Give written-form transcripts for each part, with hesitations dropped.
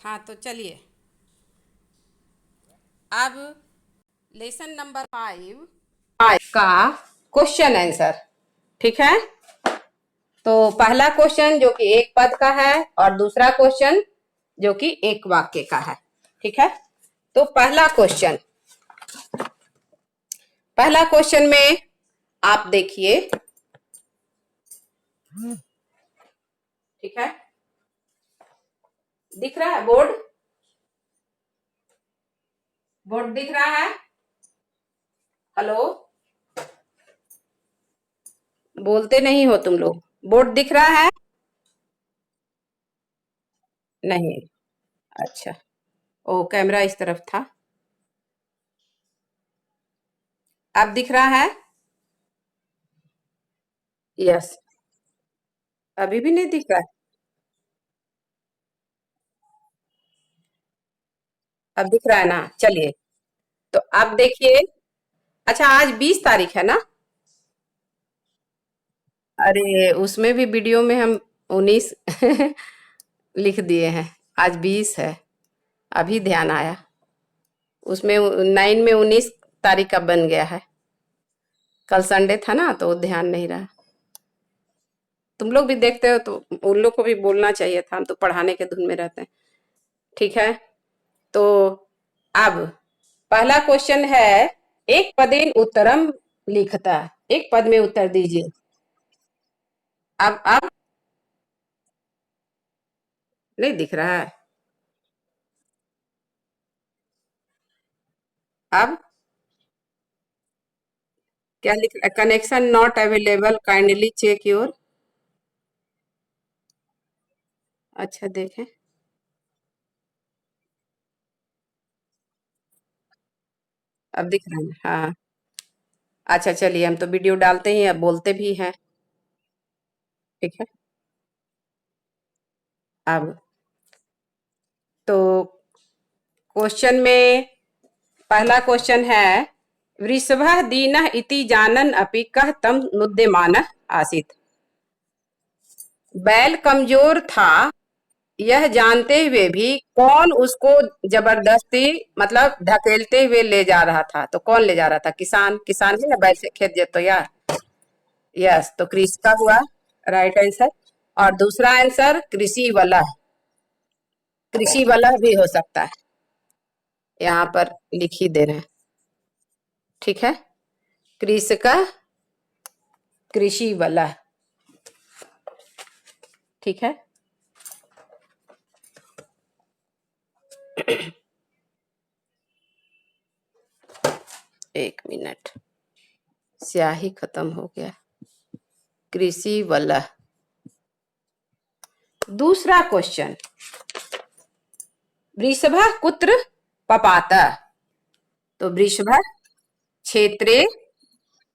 हाँ तो चलिए अब लेसन नंबर 5 का क्वेश्चन आंसर। ठीक है, तो पहला क्वेश्चन जो कि एक पद का है और दूसरा क्वेश्चन जो कि एक वाक्य का है। ठीक है, तो पहला क्वेश्चन में आप देखिए। ठीक है, दिख रहा है बोर्ड? बोर्ड दिख रहा है? हेलो, बोलते नहीं हो तुम लोग। बोर्ड दिख रहा है? नहीं, अच्छा। ओ, कैमरा इस तरफ था। अब दिख रहा है? यस। अभी भी नहीं दिख रहा है? अब दिख रहा है ना? चलिए, तो अब देखिए। अच्छा, आज 20 तारीख है ना? अरे, उसमें भी वीडियो में हम 19 लिख दिए हैं। आज 20 है, अभी ध्यान आया। उसमें 9 में 19 तारीख का बन गया है। कल संडे था ना, तो ध्यान नहीं रहा। तुम लोग भी देखते हो तो उन लोग को भी बोलना चाहिए था। हम तो पढ़ाने के धुन में रहते हैं। ठीक है, तो अब पहला क्वेश्चन है, एक पदेन उत्तरम लिखता। एक पद में उत्तर दीजिए। अब नहीं दिख रहा है? अब क्या लिख रहा है? Connection not available, kindly check your. अच्छा, देखें। अब दिख रहा है? हाँ। अच्छा, चलिए, हम तो वीडियो डालते ही, अब बोलते भी हैं। ठीक है, अब तो क्वेश्चन में पहला क्वेश्चन है, वृषभः दीनः इति जानन् अपि कः तं नुद्यमानः आसीत्। बैल कमजोर था, यह जानते हुए भी कौन उसको जबरदस्ती मतलब धकेलते हुए ले जा रहा था? तो कौन ले जा रहा था? किसान। किसान है ना, बैल से खेत जोतो यार। यस, तो कृषि का हुआ राइट आंसर। और दूसरा आंसर कृषि वाला। कृषि वाला भी हो सकता है, यहाँ पर लिख ही दे रहे हैं। ठीक है, कृषि का, कृषि वाला। ठीक है, एक मिनट, स्याही खत्म हो गया। कृषि वाला। दूसरा क्वेश्चन, वृषभ कुत्र पपात। तो वृषभ क्षेत्रे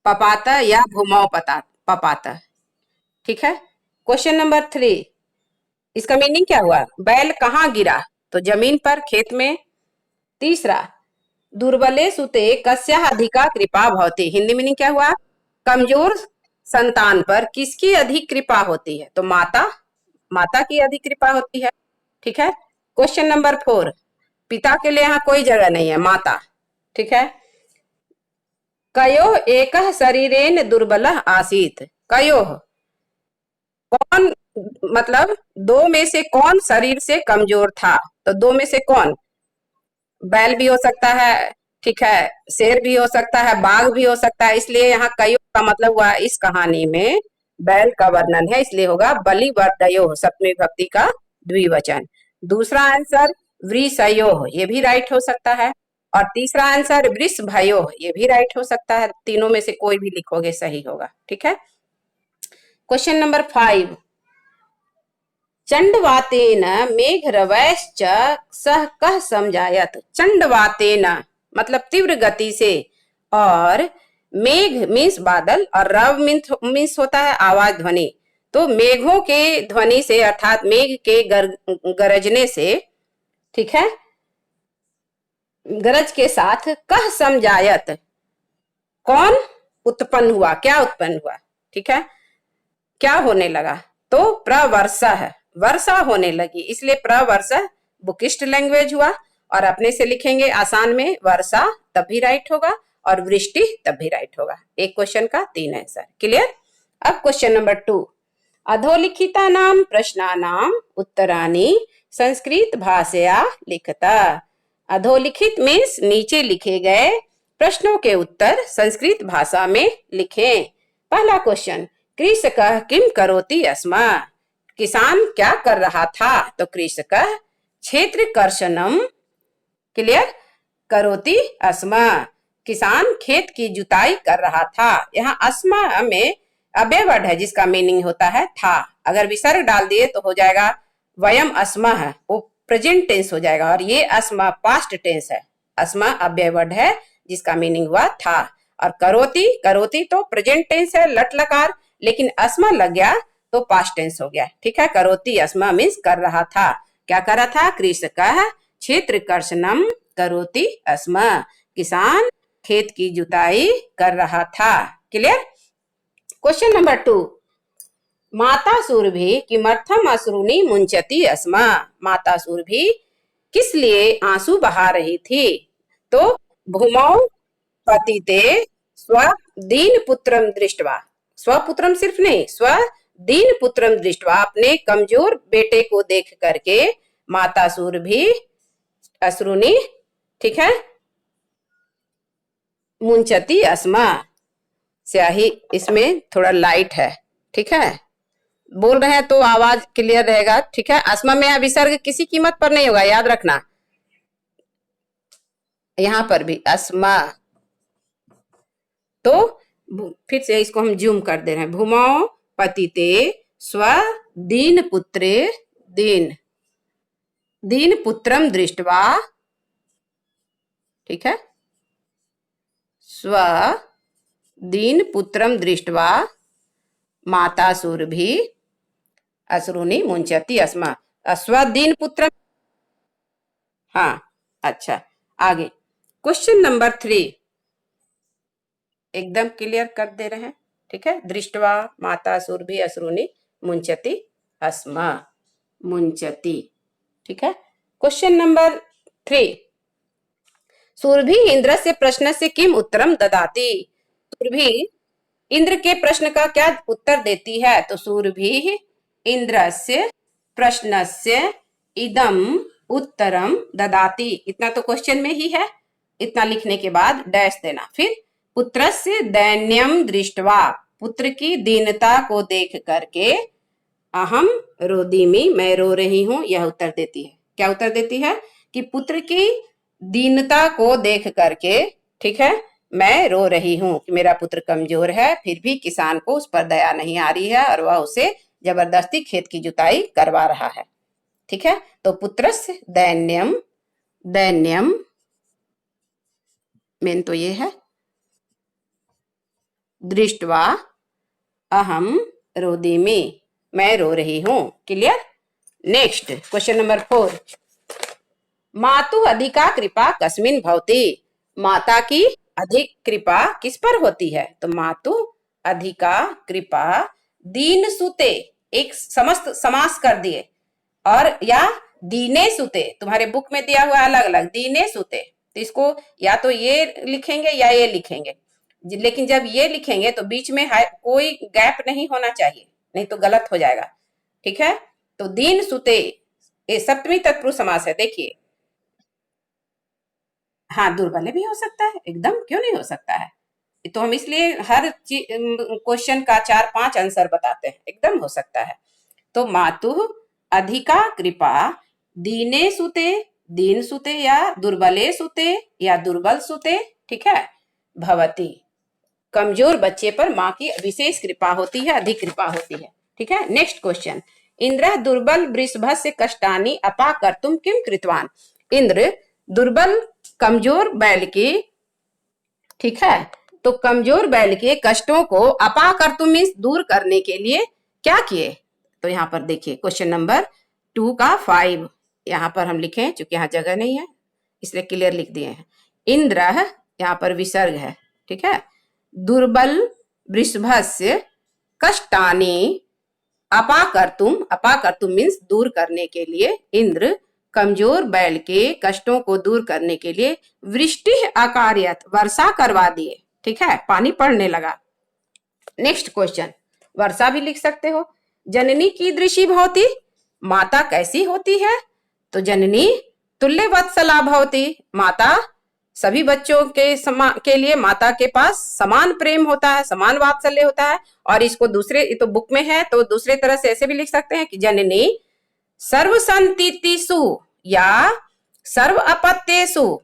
पपात या भूमौ पता पपात। ठीक है, क्वेश्चन नंबर 3, इसका मीनिंग क्या हुआ? बैल कहाँ गिरा? तो जमीन पर, खेत में। तीसरा, दुर्बले सुते कस्या अधिका कृपा भवती। हिंदी मीनिंग क्या हुआ? कमजोर संतान पर किसकी अधिक कृपा होती है? तो माता, माता की अधिक कृपा होती है। ठीक है, क्वेश्चन नंबर 4, पिता के लिए यहाँ कोई जगह नहीं है, माता। ठीक है, कयो एक शरीरेन दुर्बल आसीत। कयो, कौन, मतलब दो में से कौन शरीर से कमजोर था? तो दो में से कौन? बैल भी हो सकता है, ठीक है, शेर भी हो सकता है, बाघ भी हो सकता है। इसलिए यहाँ कयो का मतलब हुआ, इस कहानी में बैल का वर्णन है, इसलिए होगा बलि वर्दयो, सप्तमी विभक्ति का द्विवचन। दूसरा आंसर वृषयो, ये भी राइट हो सकता है। और तीसरा आंसर वृष भयो, ये भी राइट हो सकता है। तीनों में से कोई भी लिखोगे सही होगा। ठीक है, क्वेश्चन नंबर 5, चंडवातेन मेघरवैश्च सह कह समझायत। चंडवातेन मतलब तीव्र गति से, और मेघ मीन्स बादल, और रव मीन्स होता है आवाज, ध्वनि। तो मेघों के ध्वनि से, अर्थात मेघ के गरजने से, ठीक है, गरज के साथ, कह समझायत, कौन उत्पन्न हुआ? क्या उत्पन्न हुआ? ठीक है, क्या होने लगा? तो प्रवर्षा है, वर्षा होने लगी, इसलिए प्रवर्षा बुकिस्ट लैंग्वेज हुआ, और अपने से लिखेंगे आसान में वर्षा तब भी राइट होगा और वृष्टि तब भी राइट होगा। एक क्वेश्चन का 3 आंसर। क्लियर। अब क्वेश्चन नंबर 2, अधोलिखितानां प्रश्नानां उत्तराणि संस्कृत भाषया लिखता। अधोलिखित मीन्स नीचे लिखे गए प्रश्नों के उत्तर संस्कृत भाषा में लिखें। पहला क्वेश्चन, कृषकः किम करोति अस्म। किसान क्या कर रहा था, तो कृषकः क्षेत्र कर्षणम, क्लियर, करोति अस्म, किसान खेत की जुताई कर रहा था। यहाँ अस्म में अव्यय वर्ड है जिसका मीनिंग होता है था। अगर विसर्ग डाल दिए तो हो जाएगा वयम अस्मः, वो प्रेजेंट टेंस हो जाएगा, और ये अस्म पास्ट टेंस है। अस्म अव्यय वर्ड है जिसका मीनिंग हुआ था। और करोति, करोति तो प्रेजेंट टेंस है लट लकार, लेकिन अस्म लग गया तो पास्ट टेंस हो गया। ठीक है, करोति अस्म मीन्स कर रहा था। क्या कर रहा था, कृषकः क्षेत्र कर्षणम करोति अस्म, किसान खेत की जुताई कर रहा था। क्लियर। क्वेश्चन नंबर 2, माता सुरभि किमर्थम अश्रूनि मुंचति अस्म। माता सुरभि किस लिए आंसू बहा रही थी, तो भूमौ पतिते स्वदीन पुत्रम दृष्ट्वा, स्वपुत्रम सिर्फ नहीं, स्वदीन पुत्रम दृष्ट्वा, अपने कमजोर बेटे को देख करके माता सुरभि अश्रूनि, ठीक है, मुंचति अस्म, स्याही इसमें थोड़ा लाइट है। ठीक है, बोल रहे हैं तो आवाज क्लियर रहेगा। ठीक है, अस्म में विसर्ग किसी कीमत पर नहीं होगा, याद रखना। यहां पर भी अस्मा, तो फिर से इसको हम जूम कर दे रहे हैं। भूमौ पतिते स्व दीन पुत्रे, दीन दीन पुत्रम दृष्ट्वा, ठीक है, स्व दीन पुत्रम दृष्ट्वा माता सुरभि अश्रूनि मुंचति अस्म। स्वदीन पुत्र, हाँ अच्छा, आगे क्वेश्चन नंबर 3 एकदम क्लियर कर दे रहे हैं। ठीक है, दृष्ट्वा माता सुरभि अश्रूनि मुंचति अस्म, मुंचति। ठीक है, क्वेश्चन नंबर 3, सुरभि इंद्र से प्रश्न से किम उत्तरम ददाति। सुरभि इंद्र के प्रश्न का क्या उत्तर देती है, तो सुरभि इंद्रस्य प्रश्नस्य इदम उत्तरम ददाति। इतना तो क्वेश्चन में ही है, इतना लिखने के बाद डैश देना। फिर पुत्रस्य दैन्यम दृष्ट्वा, पुत्र की दीनता को देख करके अहम रोदिमि, मैं रो रही हूं, यह उत्तर देती है। क्या उत्तर देती है, कि पुत्र की दीनता को देख करके, ठीक है, मैं रो रही हूं कि मेरा पुत्र कमजोर है, फिर भी किसान को उस पर दया नहीं आ रही है और वह उसे जबरदस्ती खेत की जुताई करवा रहा है। ठीक है, तो पुत्रस्य दैन्यम, दैन्यम मेन तो ये है, दृष्ट्वा अहम रोदिमि, मैं रो रही हूं। क्लियर। नेक्स्ट क्वेश्चन नंबर 4, मातु अधिका कृपा कस्मिन भवति। माता की अधिक कृपा किस पर होती है, तो मातु अधिका कृपा दीन सुते, एक समस्त समास कर दिए, और या दीने सुते, तुम्हारे बुक में दिया हुआ अलग अलग, दीने सुते, तो इसको या तो ये लिखेंगे या ये लिखेंगे, लेकिन जब ये लिखेंगे तो बीच में कोई गैप नहीं होना चाहिए, नहीं तो गलत हो जाएगा। ठीक है, तो दीन सुते ये सप्तमी तत्पुरुष समास है। देखिए, हाँ दुर्बल भी हो सकता है, एकदम क्यों नहीं हो सकता है, तो हम इसलिए हर क्वेश्चन का 4-5 आंसर बताते हैं, एकदम हो सकता है। तो मातु अधिका कृपा दीने सुते, दीन सुते या दुर्बले सुते या दुर्बल सुते, ठीक है, भवती, कमजोर बच्चे पर माँ की विशेष कृपा होती है, अधिक कृपा होती है। ठीक है, नेक्स्ट क्वेश्चन, इंद्र दुर्बल वृषभस्य कष्टानि अपाकर्तुं किम कृतवान। इंद्र दुर्बल कमजोर बैल की, ठीक है, तो कमजोर बैल के कष्टों को अपाकर्तुं मीन्स दूर करने के लिए क्या किए, तो यहाँ पर देखिए क्वेश्चन नंबर 2 का 5 यहाँ पर हम लिखे, चूंकि यहाँ जगह नहीं है इसलिए क्लियर लिख दिए हैं। इंद्र यहाँ पर विसर्ग है, ठीक है, दुर्बल वृषभस्य कष्टानि अपाकर्तुम, अपाकर्तुम मीन्स दूर करने के लिए, इंद्र कमजोर बैल के कष्टों को दूर करने के लिए वृष्टि अकार्यत वर्षा करवा दिए। ठीक है, पानी पड़ने लगा। नेक्स्ट क्वेश्चन, वर्षा भी लिख सकते हो। जननी कीदृशी भवती, माता कैसी होती है? तो जननी तुल्य वत्सला भवती, माता सभी बच्चों के लिए माता के पास समान प्रेम होता है, समान वात्सल्य होता है। और इसको दूसरे तो बुक में है, तो दूसरे तरह से ऐसे भी लिख सकते हैं कि जननी सर्वसंतितिषु या सर्व अपत्येषु,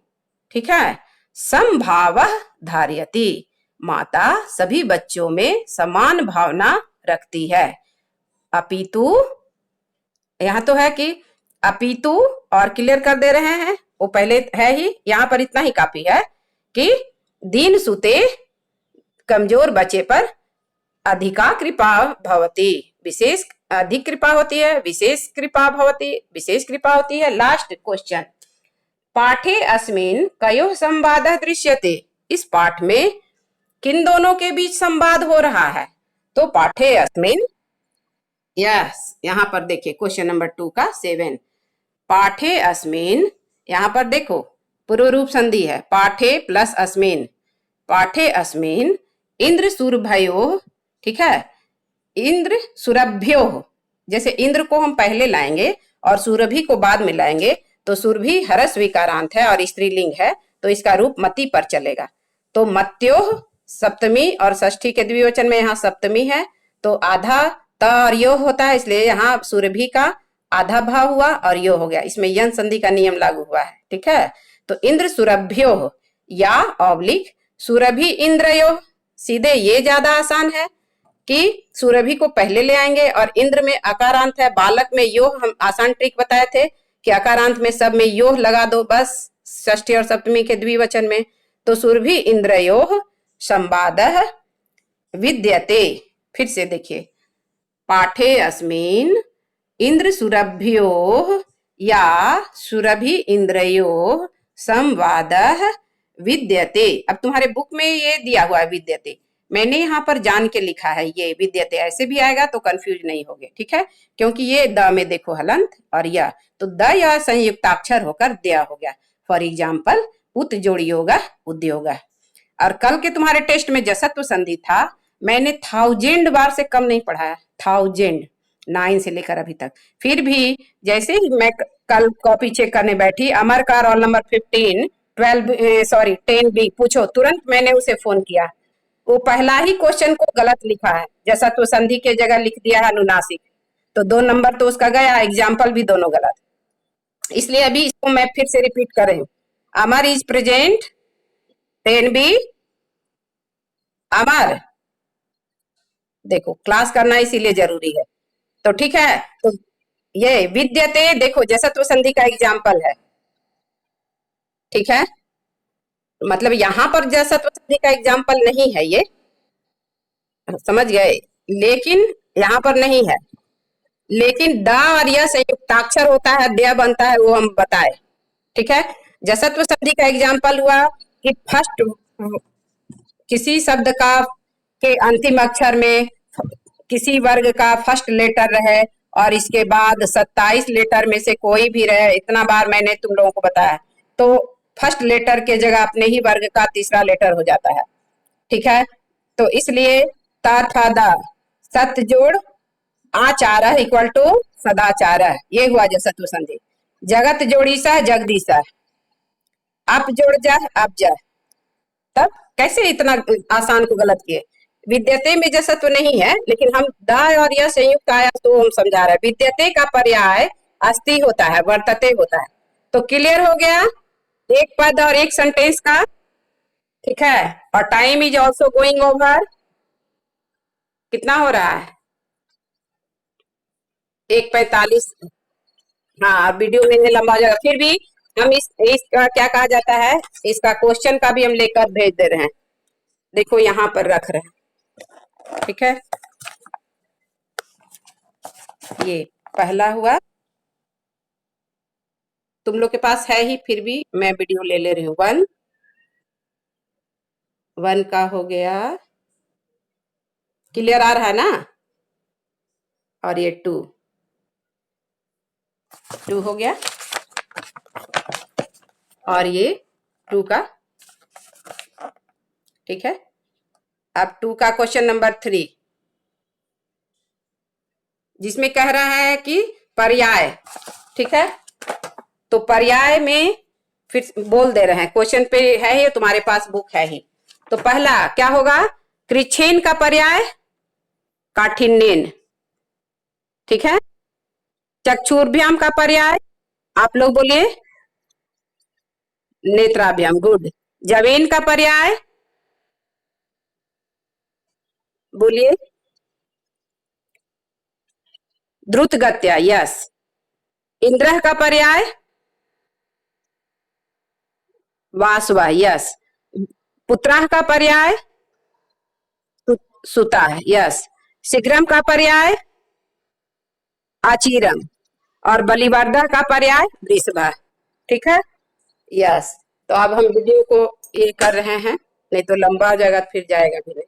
ठीक है, समभावः धारयति, माता सभी बच्चों में समान भावना रखती है। अपितु, यहां तो है कि अपितु और क्लियर कर दे रहे हैं, वो पहले है ही, यहां पर इतना ही काफी है कि दीन सुते कमजोर बच्चे पर अधिका कृपा भवती, विशेष अधिक कृपा होती है, विशेष कृपा भवती, विशेष कृपा होती है। लास्ट क्वेश्चन, पाठे अस्मिन् कयोः संवादः दृश्यते, इस पाठ में किन दोनों के बीच संवाद हो रहा है? तो पाठे अस्मिन्, यस, यहां पर देखिए क्वेश्चन नंबर 2 का 7, पाठे अस्मिन्, यहां पर देखो पूर्व रूप संधि है, पाठे प्लस अस्मिन्, पाठे अस्मिन् इंद्र सुरभयो, ठीक है, इंद्र सुरभ्यो, जैसे इंद्र को हम पहले लाएंगे और सुरभि को बाद में लाएंगे, तो सुरभि हरस विकारांत है और स्त्रीलिंग है, तो इसका रूप मति पर चलेगा। तो मत्योः सप्तमी और षष्ठी के द्विवचन में यहाँ सप्तमी है, तो आधा त और यो होता है, इसलिए यहाँ सुरभि का आधा भाव हुआ और यो हो गया, इसमें यन संधि का नियम लागू हुआ है। ठीक है, तो इंद्र सुरभ्यो या ऑब्लिक सुरभि इंद्रयो, सीधे ये ज्यादा आसान है कि सुरभि को पहले ले आएंगे और इंद्र में अकारांत है, बालक में योह, हम आसान ट्रिक बताए थे कि अकारांत में सब में योह लगा दो बस, षष्ठी और सप्तमी के द्विवचन में। तो सुरभि इंद्रयोः संवादः विद्यते, फिर से देखिए, पाठे अस्मिन् इंद्र सुरभ्योः या सुरभि इंद्रयोः संवादः विद्यते। अब तुम्हारे बुक में ये दिया हुआ है विद्यते, मैंने यहाँ पर जान के लिखा है ये विद्यते, ऐसे भी आएगा तो कंफ्यूज नहीं होगे। ठीक है, क्योंकि ये द में देखो हलंत और या, तो द या संयुक्ताक्षर होकर दया हो गया। फॉर एग्जाम्पल उत जोड़ी होगा उद्योग। और कल के तुम्हारे टेस्ट में जसत्व संधि था, मैंने 1000 बार से कम नहीं पढ़ाया, 1000 9 से लेकर अभी तक। फिर भी जैसे ही मैं कल कॉपी चेक करने बैठी, अमर का रोल नंबर 10 बी पूछो, तुरंत मैंने उसे फोन किया, वो पहला ही क्वेश्चन को गलत लिखा है, जसत्व संधि के जगह लिख दिया है अनुनासिक, तो 2 नंबर तो उसका गया, एग्जाम्पल भी दोनों गलत। इसलिए अभी इसको मैं फिर से रिपीट कर रही हूँ, अमर इज प्रेजेंट, 10 बी अमर, देखो क्लास करना इसीलिए जरूरी है। तो ठीक है, तो ये विद्यते देखो जसत्व संधि का एग्जाम्पल है। ठीक है, मतलब यहां पर जसत्व संधि का एग्जाम्पल नहीं है ये, समझ गए, लेकिन यहाँ पर नहीं है, लेकिन द और यह संयुक्ताक्षर होता है, दया बनता है, वो हम बताए। ठीक है, जसत्व संधि का एग्जाम्पल हुआ कि फर्स्ट किसी शब्द का के अंतिम अक्षर में किसी वर्ग का फर्स्ट लेटर रहे और इसके बाद 27 लेटर में से कोई भी रहे, इतना बार मैंने तुम लोगों को बताया, तो फर्स्ट लेटर के जगह अपने ही वर्ग का तीसरा लेटर हो जाता है। ठीक है, तो इसलिए ता था दा सत जोड़ आचार इक्वल टू सदाचार, ये हुआ जसत्व संधि। जगत जोड़ी सा जगदीशा, अप जोड़ जा अब जा, तब कैसे इतना आसान को गलत किए? विद्यते में जसत्व नहीं है, लेकिन हम द और यह संयुक्त आया तो हम समझा रहे हैं, विद्यते का पर्याय अस्ति होता है, वर्तते होता है। तो क्लियर हो गया एक पद और एक सेंटेंस का। ठीक है, और time is also going over, कितना हो रहा है? 1:45। हाँ, वीडियो में लंबा हो जाएगा, फिर भी हम इसका क्या कहा जाता है, इसका क्वेश्चन का भी हम लेकर भेज दे रहे हैं, देखो यहाँ पर रख रहे हैं। ठीक है, ये पहला हुआ, तुम लोग के पास है ही, फिर भी मैं वीडियो ले ले रही हूँ। 1 का हो गया, क्लियर आ रहा है ना? और ये 2 हो गया। और ये 2 का, ठीक है। अब 2 का क्वेश्चन नंबर 3, जिसमें कह रहा है कि पर्याय, ठीक है। तो पर्याय में फिर बोल दे रहे हैं, क्वेश्चन पे है ये, तुम्हारे पास बुक है ही। तो पहला क्या होगा? कृच्छेन का पर्याय काठिन्येन, ठीक है। चक्षुर्भ्याम का पर्याय, आप लोग बोलिए, नेत्राभ्याम, गुड। जवेन का पर्याय बोलिए, द्रुत गत्या, यस। इंद्र का पर्याय वासवा, यस। पुत्रः का पर्याय सुता है, यस। शीघ्रम का पर्याय आचीरम, और बलिवर्धा का पर्याय वृषभ, ठीक है, यस। तो अब हम वीडियो को ये कर रहे हैं, नहीं तो लंबा जगह फिर जाएगा फिर।